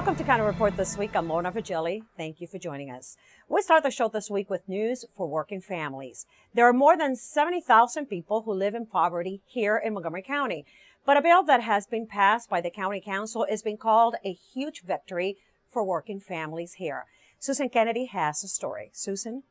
Welcome to County Report This Week. I'm Lorna Virgilí. Thank you for joining us. We start the show this week with news for working families. There are more than 70,000 people who live in poverty here in Montgomery County. But a bill that has been passed by the County Council is being called a huge victory for working families here. Susan Kennedy has the story. Susan?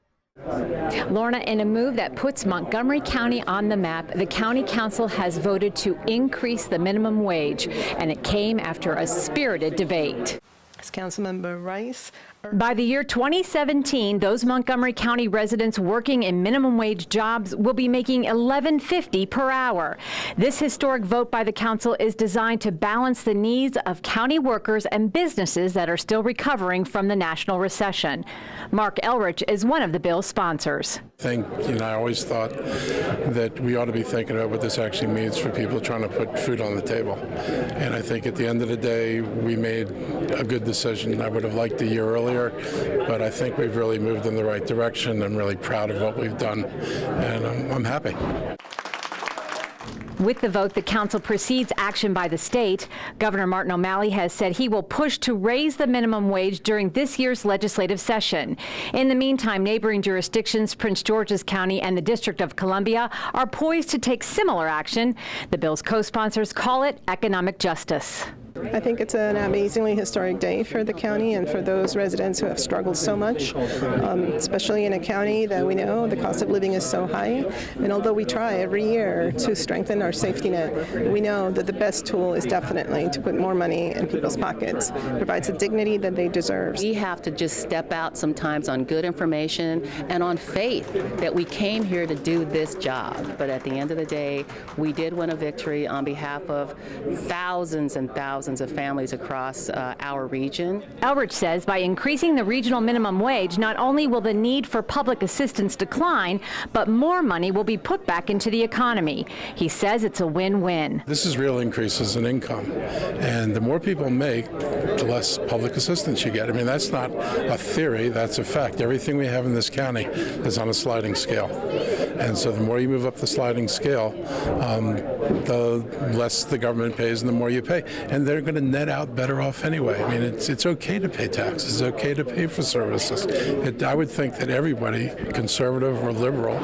Lorna, in a move that puts Montgomery County on the map, the County Council has voted to increase the minimum wage, and it came after a spirited debate. Councilmember Rice. By the year 2017, those Montgomery County residents working in minimum wage jobs will be making $11.50 per hour. This historic vote by the council is designed to balance the needs of county workers and businesses that are still recovering from the national recession. Mark Elrich is one of the bill's sponsors. I always thought that we ought to be thinking about what this actually means for people trying to put food on the table. And I think at the end of the day, we made a good decision. I would have liked a year earlier, but I think we've really moved in the right direction. I'm really proud of what we've done, and I'm happy. With the vote, the council precedes action by the state. Governor Martin O'Malley has said he will push to raise the minimum wage during this year's legislative session. In the meantime, neighboring jurisdictions, Prince George's County and the District of Columbia, are poised to take similar action. The bill's co-sponsors call it economic justice. I think it's an amazingly historic day for the county and for those residents who have struggled so much, especially in a county that we know the cost of living is so high. And although we try every year to strengthen our safety net, we know that the best tool is definitely to put more money in people's pockets. It provides the dignity that they deserve. We have to just step out sometimes on good information and on faith that we came here to do this job. But at the end of the day, we did win a victory on behalf of thousands and thousands of families across our region. Elrich says by increasing the regional minimum wage, not only will the need for public assistance decline, but more money will be put back into the economy. He says it's a win-win. This is real increases in income, and the more people make, the less public assistance you get. I mean, that's not a theory, that's a fact. Everything we have in this county is on a sliding scale. And so the more you move up the sliding scale, the less the government pays and the more you pay. And they're going to net out better off anyway. I mean, it's okay to pay taxes. It's okay to pay for services. I would think that everybody, conservative or liberal,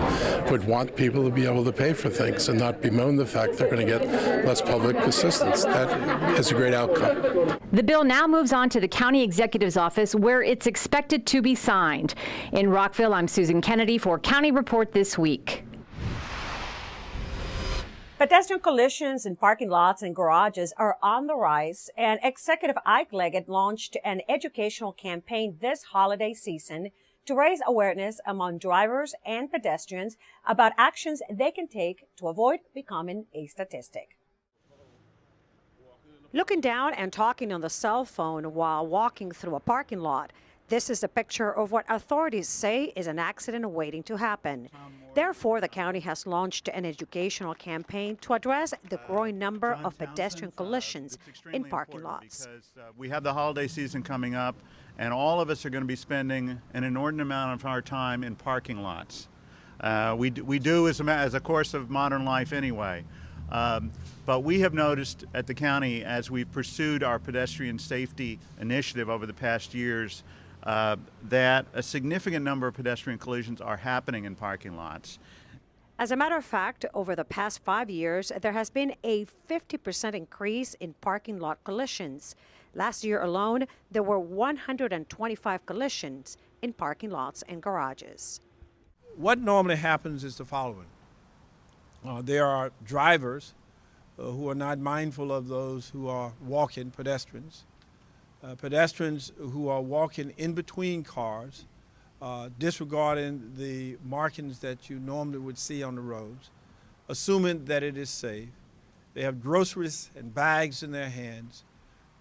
would want people to be able to pay for things and not bemoan the fact they're going to get less public assistance. That is a great outcome. The bill now moves on to the county executive's office, where it's expected to be signed. In Rockville, I'm Susan Kennedy for County Report This Week. Pedestrian collisions in parking lots and garages are on the rise, and Executive Isiah Leggett launched an educational campaign this holiday season to raise awareness among drivers and pedestrians about actions they can take to avoid becoming a statistic. Looking down and talking on the cell phone while walking through a parking lot. This is a picture of what authorities say is an accident waiting to happen. Therefore, the county has launched an educational campaign to address the growing number of pedestrian collisions in parking lots. We have the holiday season coming up, and all of us are going to be spending an inordinate amount of our time in parking lots. We do as a course of modern life anyway. But we have noticed at the county, as we've pursued our pedestrian safety initiative over the past years, that a significant number of pedestrian collisions are happening in parking lots. As a matter of fact, over the past 5 years, there has been a 50% increase in parking lot collisions. Last year alone, there were 125 collisions in parking lots and garages. What normally happens is the following. There are drivers who are not mindful of those who are walking pedestrians. Pedestrians who are walking in between cars, disregarding the markings that you normally would see on the roads, assuming that it is safe. They have groceries and bags in their hands.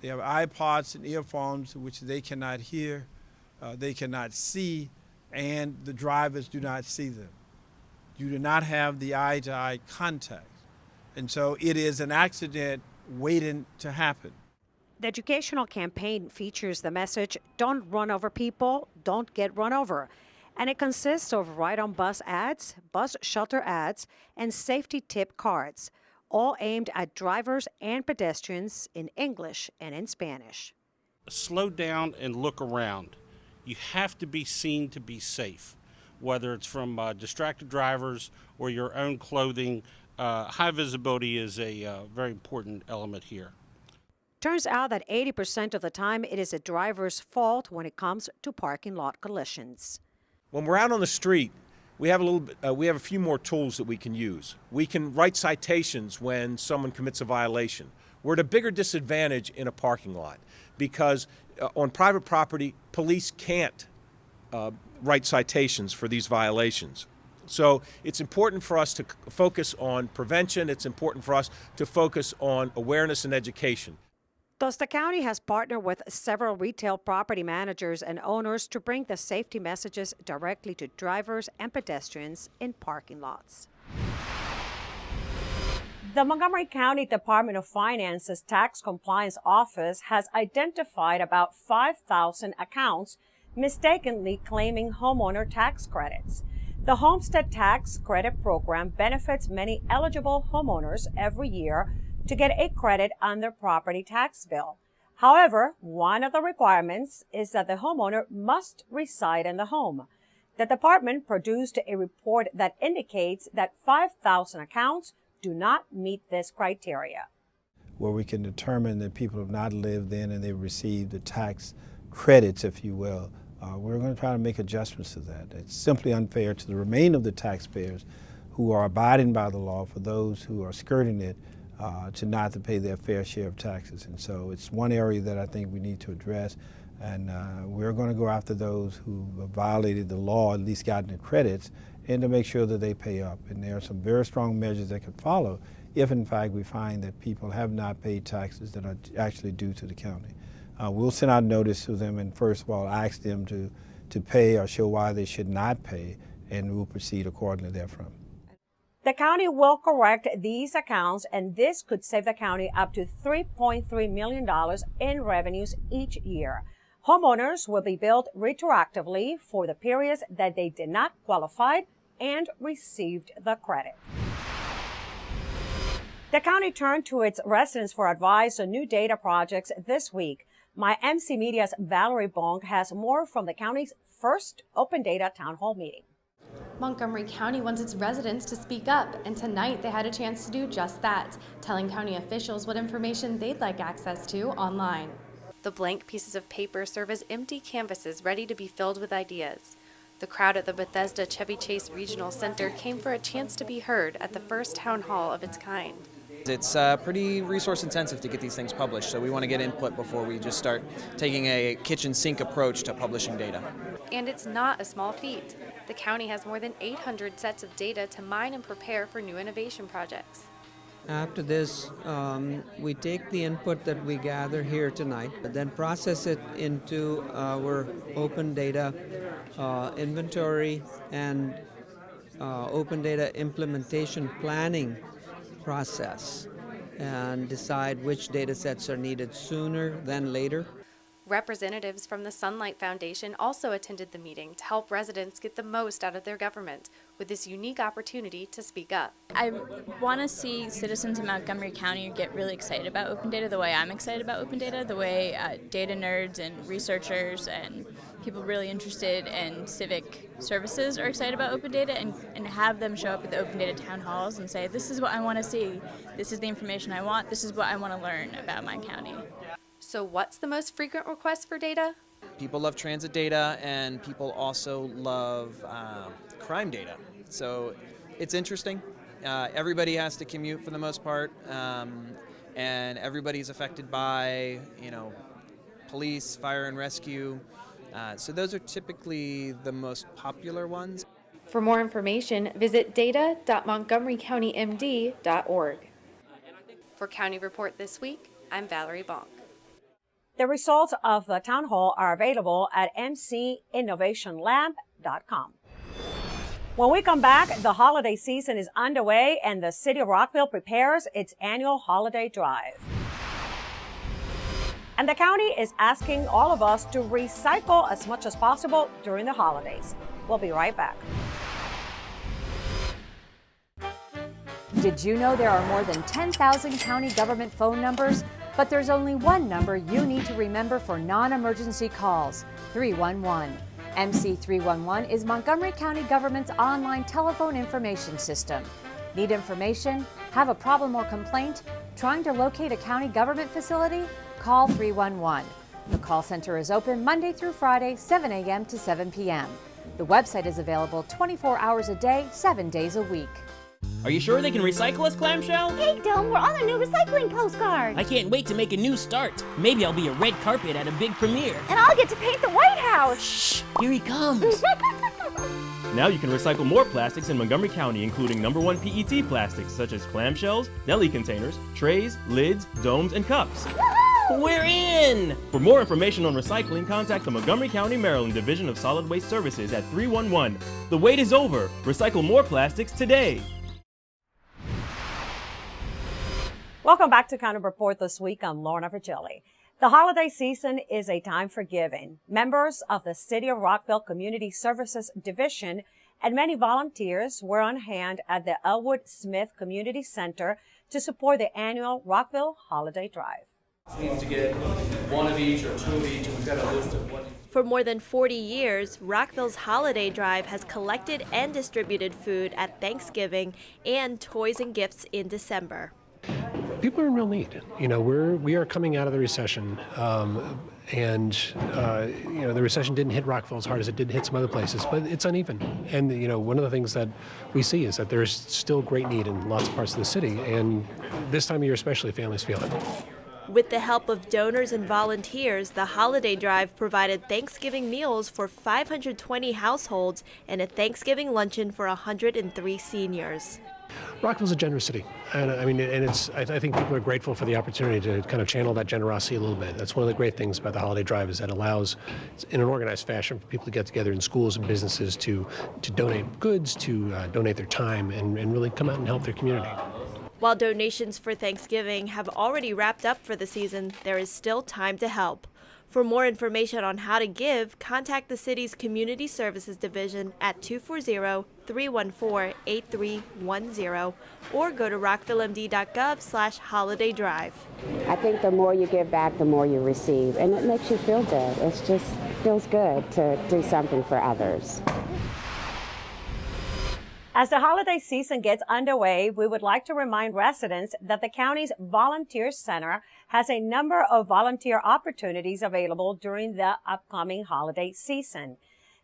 They have iPods and earphones which they cannot hear, they cannot see, and the drivers do not see them. You do not have the eye-to-eye contact. And so it is an accident waiting to happen. The educational campaign features the message, don't run over people, don't get run over. And it consists of ride-on-bus ads, bus shelter ads, and safety tip cards, all aimed at drivers and pedestrians in English and in Spanish. slow down and look around. You have to be seen to be safe, whether it's from distracted drivers or your own clothing. High visibility is a very important element here. Turns out that 80% of the time it is a driver's fault when it comes to parking lot collisions. When we're out on the street, we have a few more tools that we can use. We can write citations when someone commits a violation. We're at a bigger disadvantage in a parking lot because on private property, police can't write citations for these violations. So it's important for us to focus on prevention. It's important for us to focus on awareness and education. Thus, the county has partnered with several retail property managers and owners to bring the safety messages directly to drivers and pedestrians in parking lots. The Montgomery County Department of Finance's Tax Compliance Office has identified about 5,000 accounts mistakenly claiming homeowner tax credits. The Homestead Tax Credit program benefits many eligible homeowners every year to get a credit on their property tax bill. However, one of the requirements is that the homeowner must reside in the home. The department produced a report that indicates that 5,000 accounts do not meet this criteria. Where we can determine that people have not lived in and they've received the tax credits, if you will, we're going to try to make adjustments to that. It's simply unfair to the remainder of the taxpayers who are abiding by the law for those who are skirting it to not to pay their fair share of taxes. And so it's one area that I think we need to address. And we're going to go after those who have violated the law, at least gotten the credits, and to make sure that they pay up. And there are some very strong measures that can follow if, in fact, we find that people have not paid taxes that are actually due to the county. We'll send out notice to them and, first of all, ask them to pay or show why they should not pay, and we'll proceed accordingly therefrom. The county will correct these accounts, and this could save the county up to $3.3 million in revenues each year. Homeowners will be billed retroactively for the periods that they did not qualify and received the credit. The county turned to its residents for advice on new data projects this week. My MC Media's Valerie Bonk has more from the county's first open data town hall meeting. Montgomery County wants its residents to speak up, and tonight they had a chance to do just that, telling county officials what information they'd like access to online. The blank pieces of paper serve as empty canvases ready to be filled with ideas. The crowd at the Bethesda Chevy Chase Regional Center came for a chance to be heard at the first town hall of its kind. It's pretty resource intensive to get these things published, so we want to get input before we just start taking a kitchen sink approach to publishing data. And it's not a small feat. The county has more than 800 sets of data to mine and prepare for new innovation projects. After this, we take the input that we gather here tonight, but then process it into our open data inventory and open data implementation planning process, and decide which data sets are needed sooner than later. Representatives from the Sunlight Foundation also attended the meeting to help residents get the most out of their government with this unique opportunity to speak up. I want to see citizens in Montgomery County get really excited about open data the way I'm excited about open data, the way data nerds and researchers and people really interested in civic services are excited about open data, and have them show up at the open data town halls and say, this is what I want to see, this is the information I want, this is what I want to learn about my county. So what's the most frequent request for data? People love transit data, and people also love crime data. So it's interesting. Everybody has to commute for the most part, and everybody's affected by, police, fire and rescue. So those are typically the most popular ones. For more information, visit data.montgomerycountymd.org. For County Report this week, I'm Valerie Bonk. The results of the town hall are available at mcinnovationlab.com. When we come back, the holiday season is underway and the city of Rockville prepares its annual holiday drive. And the county is asking all of us to recycle as much as possible during the holidays. We'll be right back. Did you know there are more than 10,000 county government phone numbers? But there's only one number you need to remember for non-emergency calls, 311. MC 311 is Montgomery County government's online telephone information system. Need information? Have a problem or complaint? Trying to locate a county government facility? Call 311. The call center is open Monday through Friday, 7 a.m. to 7 p.m. The website is available 24 hours a day, 7 days a week. Are you sure they can recycle us, Clamshell? Hey, Dome, we're on a new recycling postcard. I can't wait to make a new start. Maybe I'll be a red carpet at a big premiere. And I'll get to paint the White House. Shh, here he comes. Now you can recycle more plastics in Montgomery County, including #1 PET plastics such as clamshells, deli containers, trays, lids, domes, and cups. We're in! For more information on recycling, contact the Montgomery County, Maryland Division of Solid Waste Services at 311. The wait is over. Recycle more plastics today. Welcome back to County Report this week. I'm Lorna Virgilí. The holiday season is a time for giving. Members of the City of Rockville Community Services Division and many volunteers were on hand at the Elwood Smith Community Center to support the annual Rockville Holiday Drive. Needs to get one of each or two of each, and we've got a list of what. For more than 40 years, Rockville's Holiday Drive has collected and distributed food at Thanksgiving and toys and gifts in December. People are in real need. You know, we are coming out of the recession, and the recession didn't hit Rockville as hard as it did hit some other places, but it's uneven. And one of the things that we see is that there's still great need in lots of parts of the city, and this time of year especially, families feel it. With the help of donors and volunteers, the Holiday Drive provided Thanksgiving meals for 520 households and a Thanksgiving luncheon for 103 seniors. Rockville's a generous city, and I think people are grateful for the opportunity to kind of channel that generosity a little bit. That's one of the great things about the Holiday Drive is that it allows, in an organized fashion, for people to get together in schools and businesses to donate goods, to donate their time, and really come out and help their community. While donations for Thanksgiving have already wrapped up for the season, there is still time to help. For more information on how to give, contact the city's Community Services Division at 240-314-8310 or go to rockvillemd.gov/holidaydrive. I think the more you give back, the more you receive, and it makes you feel good. It just feels good to do something for others. As the holiday season gets underway, we would like to remind residents that the county's Volunteer Center has a number of volunteer opportunities available during the upcoming holiday season.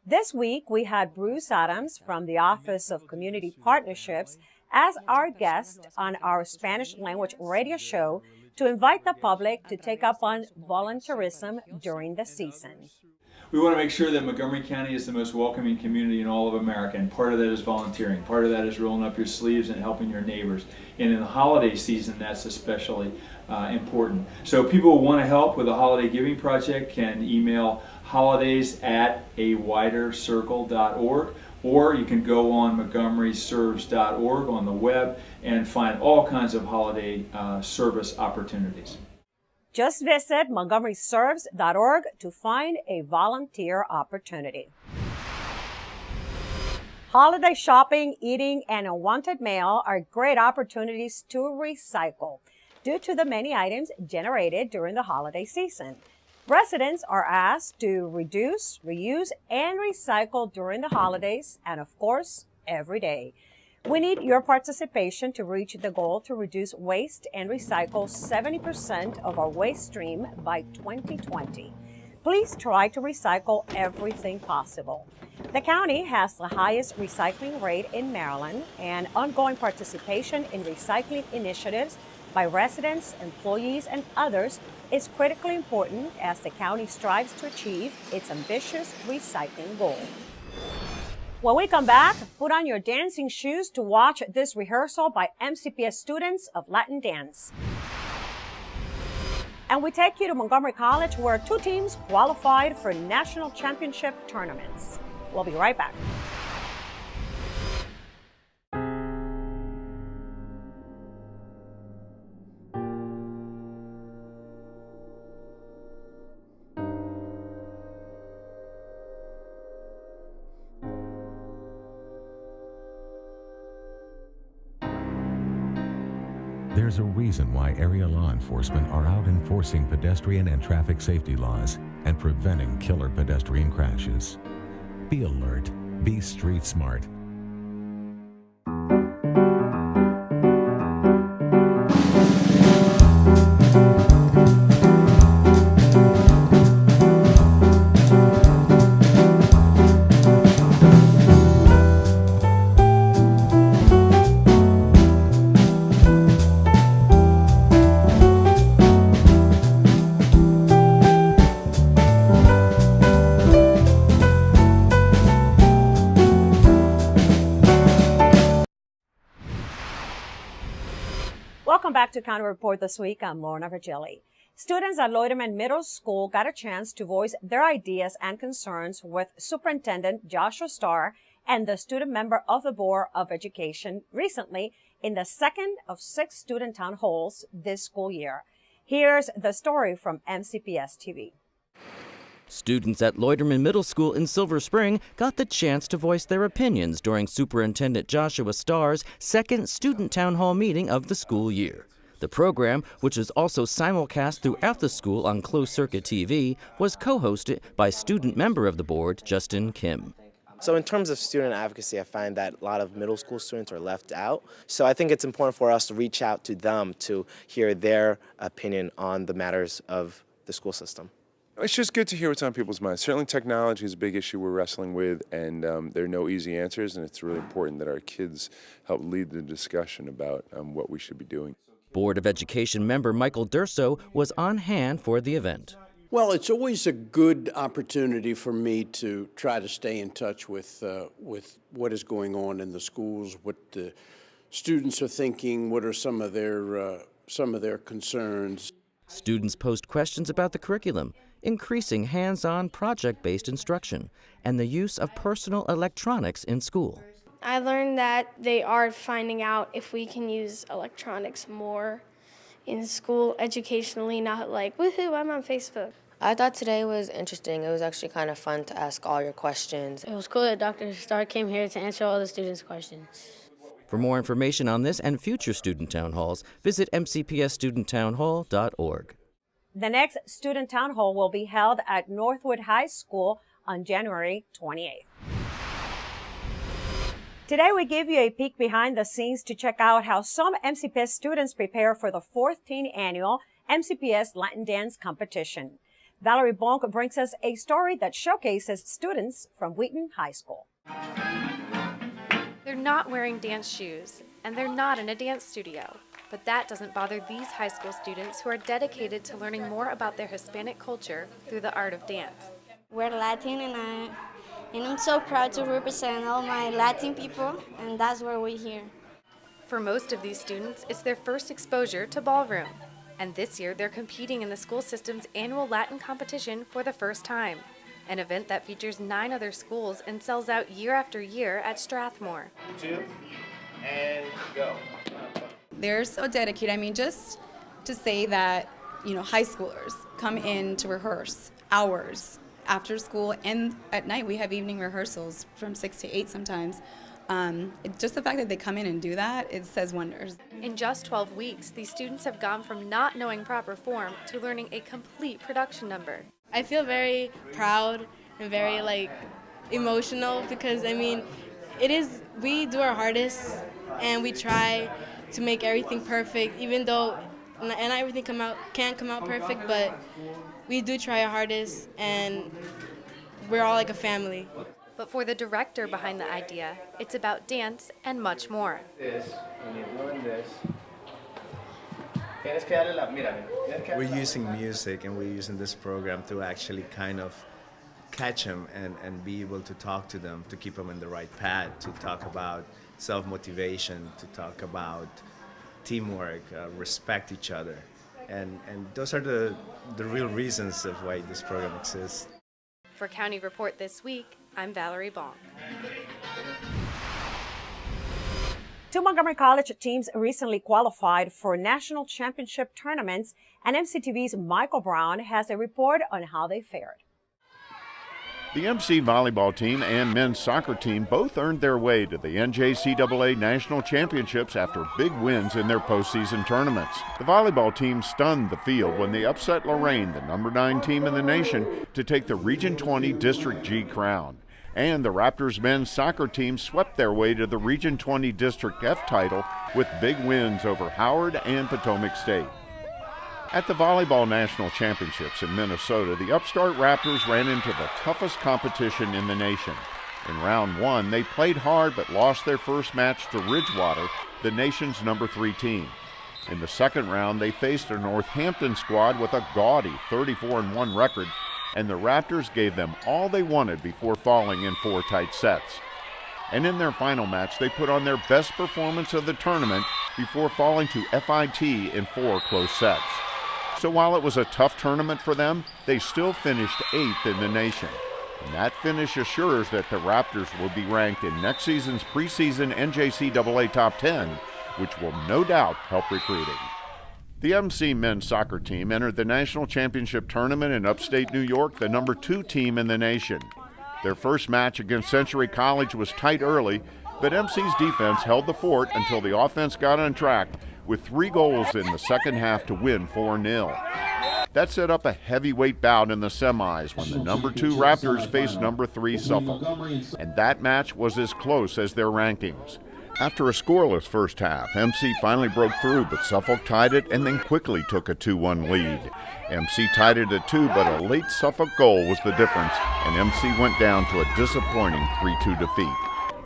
This week, we had Bruce Adams from the Office of Community Partnerships as our guest on our Spanish language radio show to invite the public to take up on volunteerism during the season. We want to make sure that Montgomery County is the most welcoming community in all of America, and part of that is volunteering. Part of that is rolling up your sleeves and helping your neighbors. And in the holiday season, that's especially important. So people who want to help with the Holiday Giving Project can email holidays@awidercircle.org, or you can go on montgomeryserves.org on the web and find all kinds of holiday service opportunities. Just visit montgomeryserves.org to find a volunteer opportunity. Holiday shopping, eating, and unwanted mail are great opportunities to recycle due to the many items generated during the holiday season. Residents are asked to reduce, reuse, and recycle during the holidays and, of course, every day. We need your participation to reach the goal to reduce waste and recycle 70% of our waste stream by 2020. Please try to recycle everything possible. The county has the highest recycling rate in Maryland, and ongoing participation in recycling initiatives by residents, employees, and others is critically important as the county strives to achieve its ambitious recycling goal. When we come back, put on your dancing shoes to watch this rehearsal by MCPS students of Latin dance. And we take you to Montgomery College, where 2 teams qualified for national championship tournaments. We'll be right back. There's a reason why area law enforcement are out enforcing pedestrian and traffic safety laws and preventing killer pedestrian crashes. Be alert. Be street smart. Welcome back to County Report This Week. I'm Lorna Virgilí. Students at Loiterman Middle School got a chance to voice their ideas and concerns with Superintendent Joshua Starr and the student member of the Board of Education recently in the second of 6 student town halls this school year. Here's the story from MCPS TV. Students at Loiterman Middle School in Silver Spring got the chance to voice their opinions during Superintendent Joshua Starr's second student town hall meeting of the school year. The program, which is also simulcast throughout the school on closed-circuit TV, was co-hosted by student member of the board, Justin Kim. So in terms of student advocacy, I find that a lot of middle school students are left out. So I think it's important for us to reach out to them to hear their opinion on the matters of the school system. It's just good to hear what's on people's minds. Certainly technology is a big issue we're wrestling with, and there are no easy answers, and it's really important that our kids help lead the discussion about what we should be doing. Board of Education member Michael Durso was on hand for the event. Well, it's always a good opportunity for me to try to stay in touch with what is going on in the schools, what the students are thinking, what are some of their concerns. Students posed questions about the curriculum, increasing hands-on project-based instruction, and the use of personal electronics in school. I learned that they are finding out if we can use electronics more in school educationally, not like, woohoo, I'm on Facebook. I thought today was interesting. It was actually kind of fun to ask all your questions. It was cool that Dr. Starr came here to answer all the students' questions. For more information on this and future student town halls, visit mcpsstudenttownhall.org. The next student town hall will be held at Northwood High School on January 28th. Today we give you a peek behind the scenes to check out how some MCPS students prepare for the 14th annual MCPS Latin Dance Competition. Valerie Bonk brings us a story that showcases students from Wheaton High School. They're not wearing dance shoes, and they're not in a dance studio. But that doesn't bother these high school students who are dedicated to learning more about their Hispanic culture through the art of dance. We're Latin, and I'm so proud to represent all my Latin people, and that's why we're here. For most of these students, it's their first exposure to ballroom. And this year, they're competing in the school system's annual Latin competition for the first time, an event that features 9 other schools and sells out year after year at Strathmore. 2, and go. They're so dedicated. I mean, just to say that, high schoolers come in to rehearse hours after school, and at night we have evening rehearsals from 6 to 8 sometimes. Just the fact that they come in and do that, it says wonders. In just 12 weeks, these students have gone from not knowing proper form to learning a complete production number. I feel very proud and very emotional because we do our hardest and we try to make everything perfect, even though not everything can't come out perfect, but we do try our hardest and we're all like a family. But for the director behind the idea, it's about dance and much more. We're using music and we're using this program to actually kind of catch them and be able to talk to them, to keep them in the right path, to talk about self-motivation, to talk about teamwork, respect each other. And those are the real reasons of why this program exists. For County Report This Week, I'm Valerie Bonk. 2 Montgomery College teams recently qualified for national championship tournaments, and MCTV's Michael Brown has a report on how they fared. The MC volleyball team and men's soccer team both earned their way to the NJCAA National Championships after big wins in their postseason tournaments. The volleyball team stunned the field when they upset Lorraine, the number 9 team in the nation, to take the Region 20 District G crown. And the Raptors men's soccer team swept their way to the Region 20 District F title with big wins over Howard and Potomac State. At the Volleyball National Championships in Minnesota, the upstart Raptors ran into the toughest competition in the nation. In round 1, they played hard but lost their first match to Ridgewater, the nation's number 3 team. In the second round, they faced a Northampton squad with a gaudy 34-1 record, and the Raptors gave them all they wanted before falling in 4 tight sets. And in their final match, they put on their best performance of the tournament before falling to FIT in 4 close sets. So while it was a tough tournament for them, they still finished 8th in the nation. And that finish assures that the Raptors will be ranked in next season's preseason NJCAA Top 10, which will no doubt help recruiting. The MC men's soccer team entered the national championship tournament in upstate New York, the number 2 team in the nation. Their first match against Century College was tight early, but MC's defense held the fort until the offense got on track with 3 goals in the second half to win 4-0. That set up a heavyweight bout in the semis when the number 2 Raptors faced number 3 Suffolk. And that match was as close as their rankings. After a scoreless first half, MC finally broke through, but Suffolk tied it and then quickly took a 2-1 lead. MC tied it at 2, but a late Suffolk goal was the difference, and MC went down to a disappointing 3-2 defeat.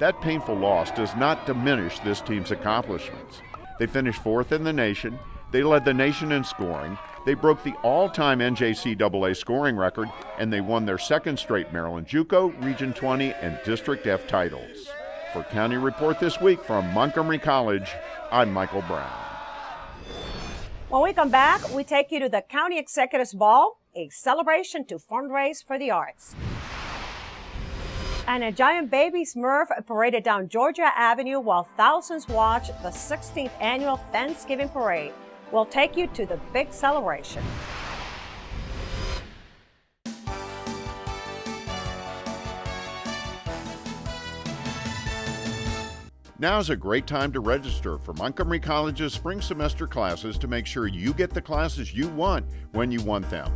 That painful loss does not diminish this team's accomplishments. They finished 4th in the nation, they led the nation in scoring, they broke the all-time NJCAA scoring record, and they won their 2nd straight Maryland JUCO, Region 20, and District F titles. For County Report this week from Montgomery College, I'm Michael Brown. When we come back, we take you to the County Executives Ball, a celebration to fundraise for the arts. And a giant baby Smurf paraded down Georgia Avenue while thousands watched the 16th annual Thanksgiving parade. We'll take you to the big celebration. Now's a great time to register for Montgomery College's spring semester classes to make sure you get the classes you want when you want them.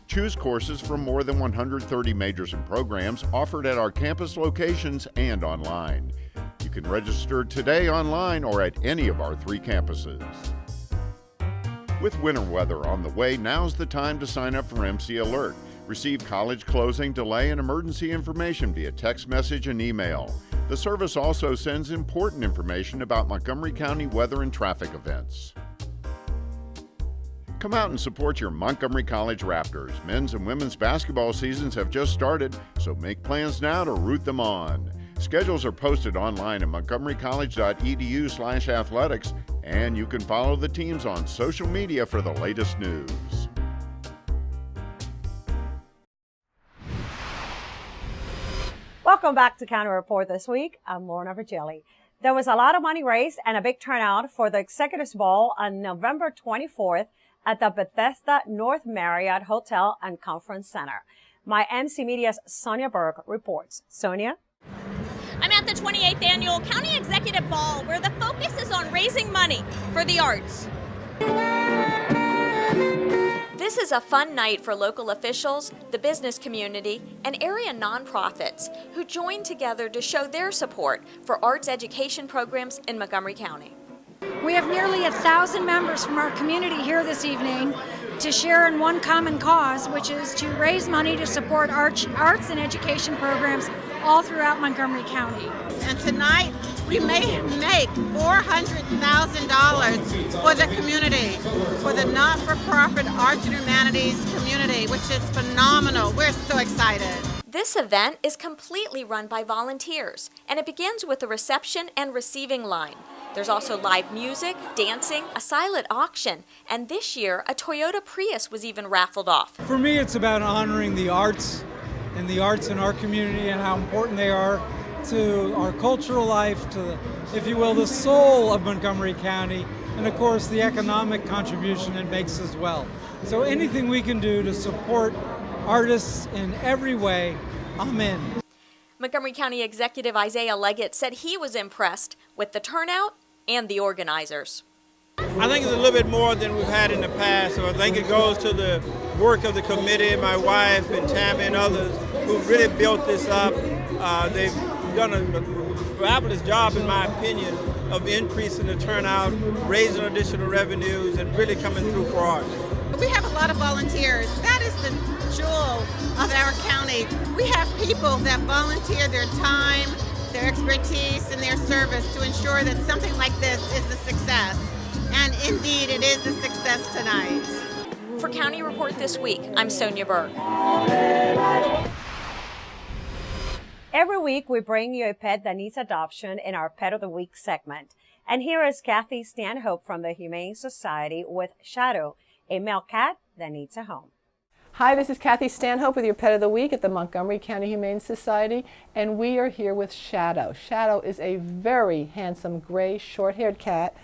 Choose courses from more than 130 majors and programs offered at our campus locations and online. You can register today online or at any of our 3 campuses. With winter weather on the way, now's the time to sign up for MC Alert. Receive college closing, delay, and emergency information via text message and email. The service also sends important information about Montgomery County weather and traffic events. Come out and support your Montgomery College Raptors. Men's and women's basketball seasons have just started, so make plans now to root them on. Schedules are posted online at montgomerycollege.edu/athletics, and you can follow the teams on social media for the latest news. Welcome back to County Report this week. I'm Lorna Virgilí. There was a lot of money raised and a big turnout for the Executives Ball on November 24th at the Bethesda North Marriott Hotel and Conference Center. My MC Media's Sonia Burke reports. Sonia? I'm at the 28th Annual County Executive Ball, where the focus is on raising money for the arts. This is a fun night for local officials, the business community, and area nonprofits who join together to show their support for arts education programs in Montgomery County. We have nearly 1,000 members from our community here this evening to share in one common cause, which is to raise money to support arts and education programs all throughout Montgomery County. And tonight we may make $400,000 for the community, for the not-for-profit arts and humanities community, which is phenomenal. We're so excited. This event is completely run by volunteers, and it begins with a reception and receiving line. There's also live music, dancing, a silent auction, and this year a Toyota Prius was even raffled off. For me, it's about honoring the arts in our community and how important they are to our cultural life, to, if you will, the soul of Montgomery County, and of course the economic contribution it makes as well. So anything we can do to support artists in every way Amen. Montgomery County Executive Isiah Leggett said he was impressed with the turnout and the organizers. I think it's a little bit more than we've had in the past, so I think it goes to the work of the committee, my wife and Tammy and others who really built this up. They've done a fabulous job, in my opinion, of increasing the turnout, raising additional revenues, and really coming through for arts. We have a lot of volunteers. That is the jewel of our county. We have people that volunteer their time, their expertise, and their service to ensure that something like this is a success. And indeed, it is a success tonight. For County Report This Week, I'm Sonia Berg. Every week, we bring you a pet that needs adoption in our Pet of the Week segment. And here is Kathy Stanhope from the Humane Society with Shadow, a male cat that needs a home. Hi, this is Kathy Stanhope with your Pet of the Week at the Montgomery County Humane Society, and we are here with Shadow. Shadow is a very handsome gray, short-haired cat.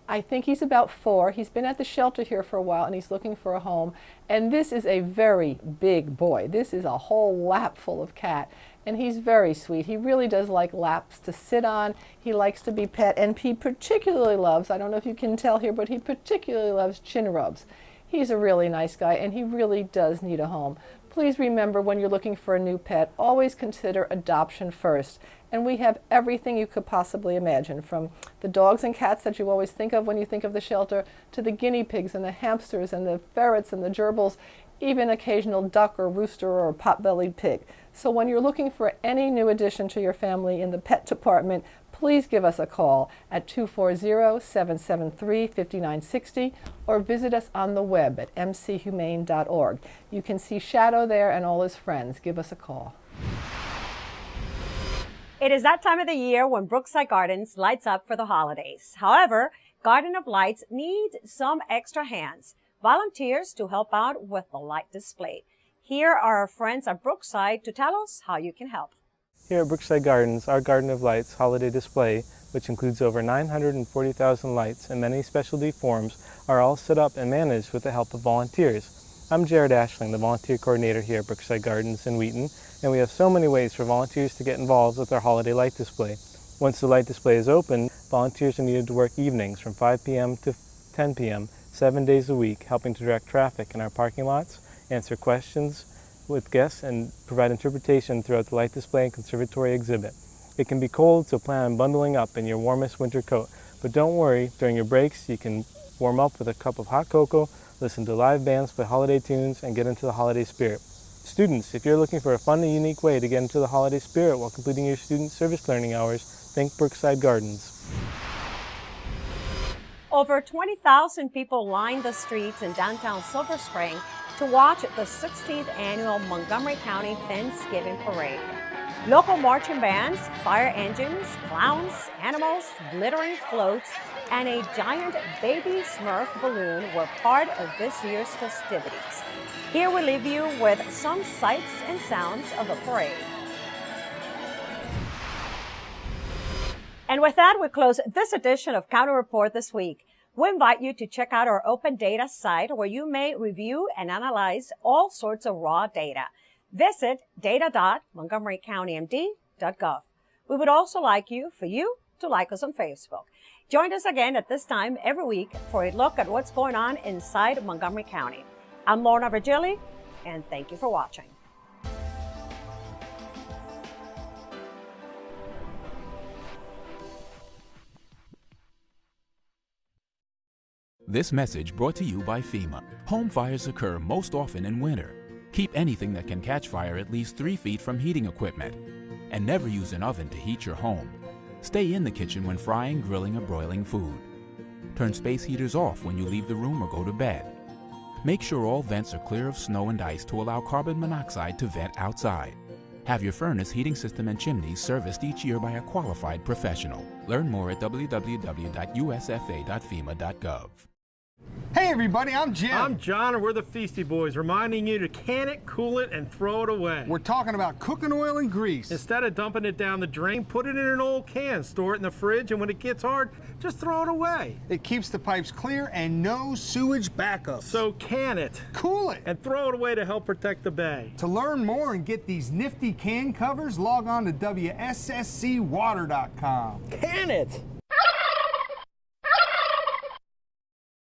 I think he's about 4. He's been at the shelter here for a while and he's looking for a home. And this is a very big boy. This is a whole lap full of cat. And he's very sweet. He really does like laps to sit on. He likes to be pet, and he particularly loves, I don't know if you can tell here, but he particularly loves chin rubs. He's a really nice guy and he really does need a home. Please remember, when you're looking for a new pet, always consider adoption first. And we have everything you could possibly imagine, from the dogs and cats that you always think of when you think of the shelter, to the guinea pigs and the hamsters and the ferrets and the gerbils, even occasional duck or rooster or pot-bellied pig. So when you're looking for any new addition to your family in the pet department, please give us a call at 240-773-5960 or visit us on the web at mchumane.org. You can see Shadow there and all his friends. Give us a call. It is that time of the year when Brookside Gardens lights up for the holidays. However, Garden of Lights needs some extra hands, volunteers to help out with the light display. Here are our friends at Brookside to tell us how you can help. Here at Brookside Gardens, our Garden of Lights holiday display, which includes over 940,000 lights in many specialty forms, are all set up and managed with the help of volunteers. I'm Jared Ashling, the volunteer coordinator here at Brookside Gardens in Wheaton, and we have so many ways for volunteers to get involved with our holiday light display. Once the light display is open, volunteers are needed to work evenings from 5 p.m. to 10 p.m., 7 days a week, helping to direct traffic in our parking lots, answer questions with guests, and provide interpretation throughout the light display and conservatory exhibit. It can be cold, so plan on bundling up in your warmest winter coat. But don't worry, during your breaks you can warm up with a cup of hot cocoa, listen to live bands play holiday tunes, and get into the holiday spirit. Students, if you're looking for a fun and unique way to get into the holiday spirit while completing your student service learning hours, think Brookside Gardens. Over 20,000 people lined the streets in downtown Silver Spring to watch the 16th annual Montgomery County Thanksgiving Parade. Local marching bands, fire engines, clowns, animals, glittering floats, and a giant baby Smurf balloon were part of this year's festivities. Here we leave you with some sights and sounds of the parade. And with that, we close this edition of County Report This Week. We invite you to check out our open data site where you may review and analyze all sorts of raw data. Visit data.montgomerycountymd.gov. We would also like for you to like us on Facebook. Join us again at this time every week for a look at what's going on inside Montgomery County. I'm Lorna Virgilí, and thank you for watching. This message brought to you by FEMA. Home fires occur most often in winter. Keep anything that can catch fire at least 3 feet from heating equipment. And never use an oven to heat your home. Stay in the kitchen when frying, grilling, or broiling food. Turn space heaters off when you leave the room or go to bed. Make sure all vents are clear of snow and ice to allow carbon monoxide to vent outside. Have your furnace, heating system, and chimneys serviced each year by a qualified professional. Learn more at www.usfa.fema.gov. Hey everybody, I'm Jim. I'm John, and we're the Feasty Boys, reminding you to can it, cool it, and throw it away. We're talking about cooking oil and grease. Instead of dumping it down the drain, put it in an old can, store it in the fridge, and when it gets hard, just throw it away. It keeps the pipes clear and no sewage backups. So can it, cool it, and throw it away to help protect the bay. To learn more and get these nifty can covers, log on to WSSCwater.com. Can it!